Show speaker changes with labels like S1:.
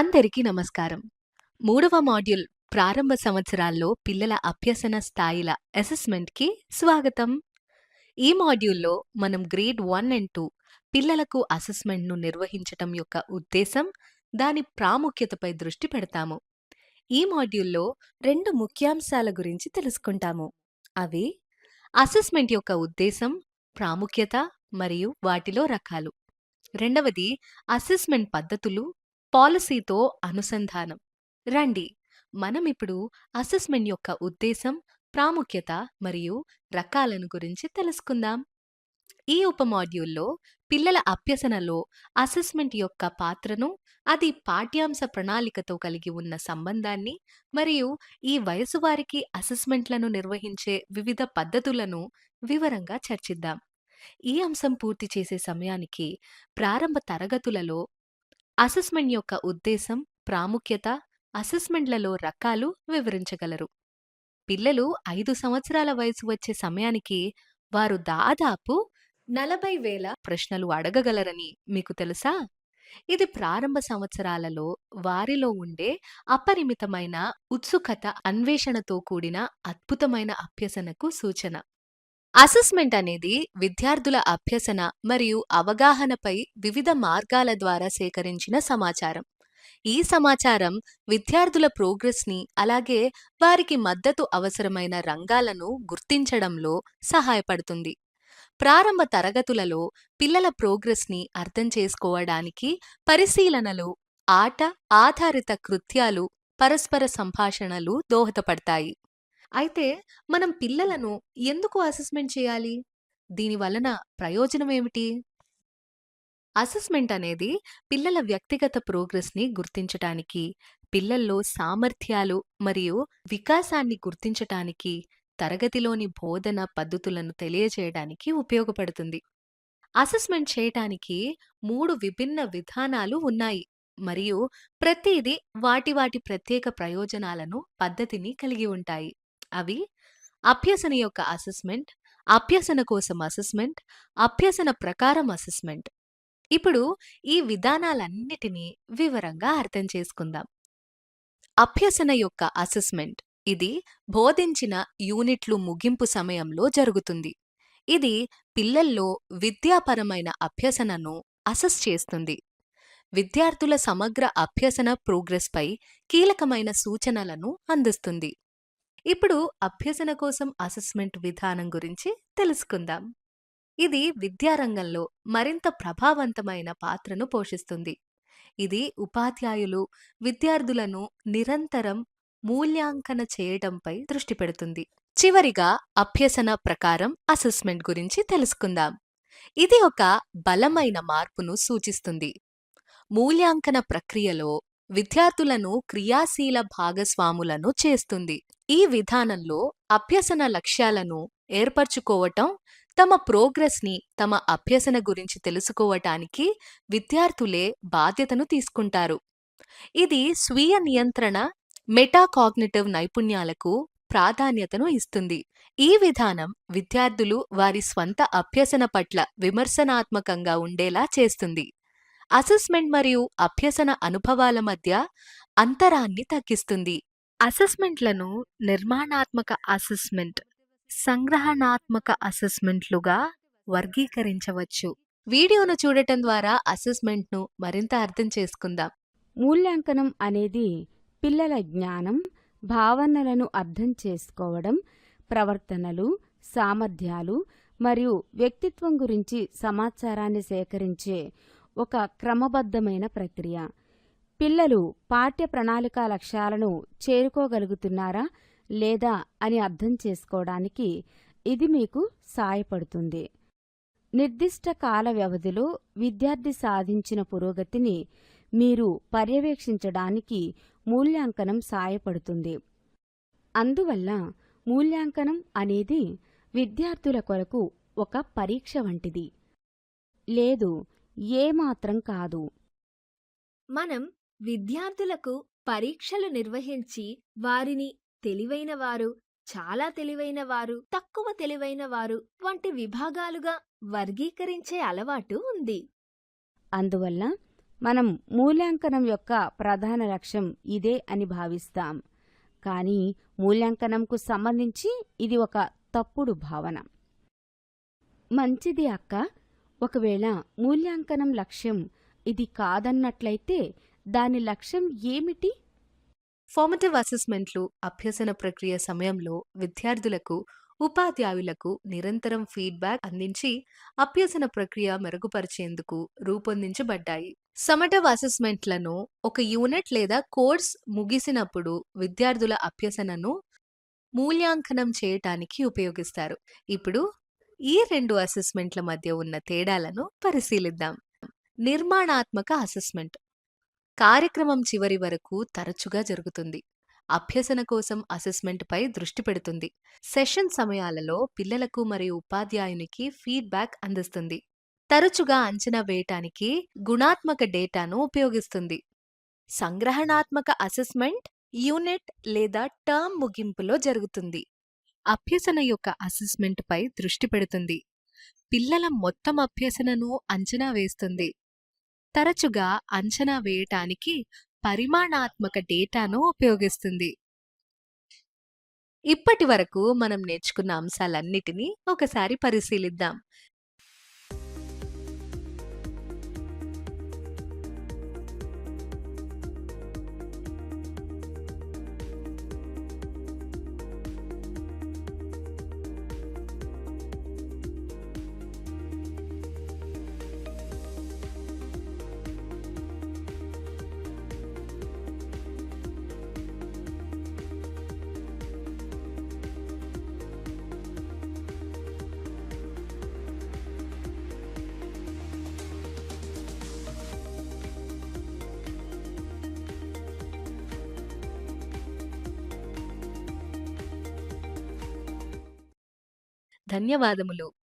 S1: అందరికీ నమస్కారం. మూడవ మాడ్యూల్ ప్రారంభ సంవత్సరాల్లో పిల్లల అభ్యసన స్థాయిల అసెస్మెంట్‌కి స్వాగతం. ఈ మాడ్యూల్‌లో మనం గ్రేడ్ 1 అండ్ 2 పిల్లలకు అసెస్మెంట్‌ను నిర్వహించటం యొక్క ఉద్దేశం, దాని ప్రాముఖ్యతపై దృష్టి పెడతాము. ఈ మాడ్యూల్‌లో 2 ముఖ్యాంశాల గురించి తెలుసుకుంటాము. అవి అసెస్మెంట్ యొక్క ఉద్దేశం, ప్రాముఖ్యత మరియు వాటిలో రకాలు. రెండవది అసెస్మెంట్ పద్ధతులు, పాలసీతో అనుసంధానం. రండి, మనమిప్పుడు అసెస్మెంట్ యొక్క ఉద్దేశం, ప్రాముఖ్యత మరియు రకాలను గురించి తెలుసుకుందాం. ఈ ఉపమాడ్యూల్లో పిల్లల అభ్యసనలో అసెస్మెంట్ యొక్క పాత్రను, అది పాఠ్యాంశ ప్రణాళికతో కలిగి ఉన్న సంబంధాన్ని మరియు ఈ వయసు వారికి అసెస్మెంట్లను నిర్వహించే వివిధ పద్ధతులను వివరంగా చర్చిద్దాం. ఈ అంశం పూర్తి చేసే సమయానికి ప్రారంభ తరగతులలో అసెస్మెంట్ యొక్క ఉద్దేశం, ప్రాముఖ్యత, అసెస్మెంట్లలో రకాలు వివరించగలరు. పిల్లలు 5 సంవత్సరాల వయసు వచ్చే సమయానికి వారు దాదాపు 40,000 ప్రశ్నలు అడగగలరని మీకు తెలుసా? ఇది ప్రారంభ సంవత్సరాలలో వారిలో ఉండే అపరిమితమైన ఉత్సుకత, అన్వేషణతో కూడిన అద్భుతమైన అభ్యసనకు సూచన. అసెస్మెంట్ అనేది విద్యార్థుల అభ్యసన మరియు అవగాహనపై వివిధ మార్గాల ద్వారా సేకరించిన సమాచారం. ఈ సమాచారం విద్యార్థుల ప్రోగ్రెస్ని, అలాగే వారికి మద్దతు అవసరమైన రంగాలను గుర్తించడంలో సహాయపడుతుంది. ప్రారంభ తరగతులలో పిల్లల ప్రోగ్రెస్ని అర్థం చేసుకోవడానికి పరిశీలనలు, ఆట ఆధారిత కృత్యాలు, పరస్పర సంభాషణలు దోహదపడతాయి. అయితే మనం పిల్లలను ఎందుకు అసెస్మెంట్ చేయాలి? దీని వలన ప్రయోజనం ఏమిటి? అసెస్మెంట్ అనేది పిల్లల వ్యక్తిగత ప్రోగ్రెస్ని గుర్తించటానికి, పిల్లల్లో సామర్థ్యాలు మరియు వికాసాన్ని గుర్తించటానికి, తరగతిలోని బోధన పద్ధతులను తెలియజేయడానికి ఉపయోగపడుతుంది. అసెస్మెంట్ చేయటానికి 3 విభిన్న విధానాలు ఉన్నాయి మరియు ప్రతిదీ వాటి ప్రత్యేక ప్రయోజనాలను, పద్ధతిని కలిగి ఉంటాయి. అవి అభ్యసన యొక్క అసెస్మెంట్, అభ్యసన కోసం అసెస్మెంట్, అభ్యసన ప్రకారం అసెస్మెంట్. ఇప్పుడు ఈ విధానాలన్నిటినీ వివరంగా అర్థం చేసుకుందాం. అభ్యసన యొక్క అసెస్మెంట్ ఇది బోధించిన యూనిట్లు ముగింపు సమయంలో జరుగుతుంది. ఇది పిల్లల్లో విద్యాపరమైన అభ్యసనను అసెస్ చేస్తుంది. విద్యార్థుల సమగ్ర అభ్యసన ప్రోగ్రెస్పై కీలకమైన సూచనలను అందిస్తుంది. ఇప్పుడు అభ్యసన కోసం అసెస్మెంట్ విధానం గురించి తెలుసుకుందాం. ఇది విద్యారంగంలో మరింత ప్రభావవంతమైన పాత్రను పోషిస్తుంది. ఇది ఉపాధ్యాయులు విద్యార్థులను నిరంతరం మూల్యాంకన చేయడంపై దృష్టి పెడుతుంది. చివరిగా అభ్యసన ప్రకారం అసెస్మెంట్ గురించి తెలుసుకుందాం. ఇది ఒక బలమైన మార్పును సూచిస్తుంది. మూల్యాంకన ప్రక్రియలో విద్యార్థులను క్రియాశీల భాగస్వాములను చేస్తుంది. ఈ విధానంలో అభ్యసన లక్ష్యాలను ఏర్పరచుకోవటం, తమ ప్రోగ్రెస్ని, తమ అభ్యసన గురించి తెలుసుకోవటానికి విద్యార్థులే బాధ్యతను తీసుకుంటారు. ఇది స్వీయ నియంత్రణ, మెటాకాగ్నిటివ్ నైపుణ్యాలకు ప్రాధాన్యతను ఇస్తుంది. ఈ విధానం విద్యార్థులు వారి స్వంత అభ్యసన పట్ల విమర్శనాత్మకంగా ఉండేలా చేస్తుంది. అసెస్మెంట్ మరియు అభ్యసన అనుభవాల మధ్య అంతరాన్ని తగ్గిస్తుంది. అసెస్మెంట్లను నిర్మాణాత్మక అసెస్మెంట్, సంగ్రహణాత్మక అసెస్మెంట్లుగా వర్గీకరించవచ్చు. వీడియోను చూడటం ద్వారా అసెస్మెంట్ను మరింత అర్థం చేసుకుందాం.
S2: మూల్యాంకనం అనేది పిల్లల జ్ఞానం, భావనలను అర్థం చేసుకోవడం, ప్రవర్తనలు, సామర్థ్యాలు మరియు వ్యక్తిత్వం గురించి సమాచారాన్ని సేకరించే ఒక క్రమబద్ధమైన ప్రక్రియ. పిల్లలు పాఠ్య ప్రణాళిక లక్ష్యాలను చేరుకోగలుగుతున్నారా లేదా అని అర్థం చేసుకోవడానికి ఇది మీకు సాయపడుతుంది. నిర్దిష్ట కాల వ్యవధిలో విద్యార్థి సాధించిన పురోగతిని మీరు పర్యవేక్షించడానికి మూల్యాంకనం సాయపడుతుంది. అందువల్ల మూల్యాంకనం అనేది విద్యార్థుల కొరకు ఒక పరీక్ష వంటిది. లేదు, ఏమాత్రం కాదు.
S3: మనం విద్యార్థులకు పరీక్షలు నిర్వహించి వారిని తెలివైనవారు, చాలా తెలివైనవారు, తక్కువ తెలివైనవారు వంటి విభాగాలుగా వర్గీకరించే అలవాటు ఉంది.
S2: అందువల్ల మనం మూల్యాంకనం యొక్క ప్రధాన లక్ష్యం ఇదే అని భావిస్తాం. కానీ మూల్యాంకనంకు సంబంధించి ఇది ఒక తప్పుడు భావన. మంచిది అక్క. ఒకవేళ మూల్యాంకనం లక్ష్యం ఇది కాదన్నట్లయితే దాని లక్ష్యం ఏమిటి?
S1: ఫార్మటివ్ అసెస్మెంట్లు అభ్యసన ప్రక్రియ సమయంలో విద్యార్థులకు, ఉపాధ్యాయులకు నిరంతరం ఫీడ్బ్యాక్ అందించి అభ్యసన ప్రక్రియ మెరుగుపరిచేందుకు రూపొందించబడ్డాయి. సమ్మటివ్ అసెస్మెంట్లను ఒక యూనిట్ లేదా కోర్స్ ముగిసినప్పుడు విద్యార్థుల అభ్యసనను మూల్యాంకనం చేయటానికి ఉపయోగిస్తారు. ఇప్పుడు ఈ రెండు అసెస్మెంట్ల మధ్య ఉన్న తేడాలను పరిశీలిద్దాం. నిర్మాణాత్మక అసెస్మెంట్ కార్యక్రమం చివరి వరకు తరచుగా జరుగుతుంది. అభ్యసన కోసం అసెస్మెంట్పై దృష్టి పెడుతుంది. సెషన్ సమయాలలో పిల్లలకు మరియు ఉపాధ్యాయునికి ఫీడ్బ్యాక్ అందిస్తుంది. తరచుగా అంచనా వేయటానికి గుణాత్మక డేటాను ఉపయోగిస్తుంది. సంగ్రహణాత్మక అసెస్మెంట్ యూనిట్ లేదా టర్మ్ ముగింపులో జరుగుతుంది. అభ్యసన యొక్క అసెస్మెంట్పై దృష్టి పెడుతుంది. పిల్లల మొత్తం అభ్యసనను అంచనా వేస్తుంది. తరచుగా అంచనా వేయటానికి పరిమాణాత్మక డేటాను ఉపయోగిస్తుంది. ఇప్పటి వరకు మనం నేర్చుకున్న అంశాలన్నిటినీ ఒకసారి పరిశీలిద్దాం. ధన్యవాదములు.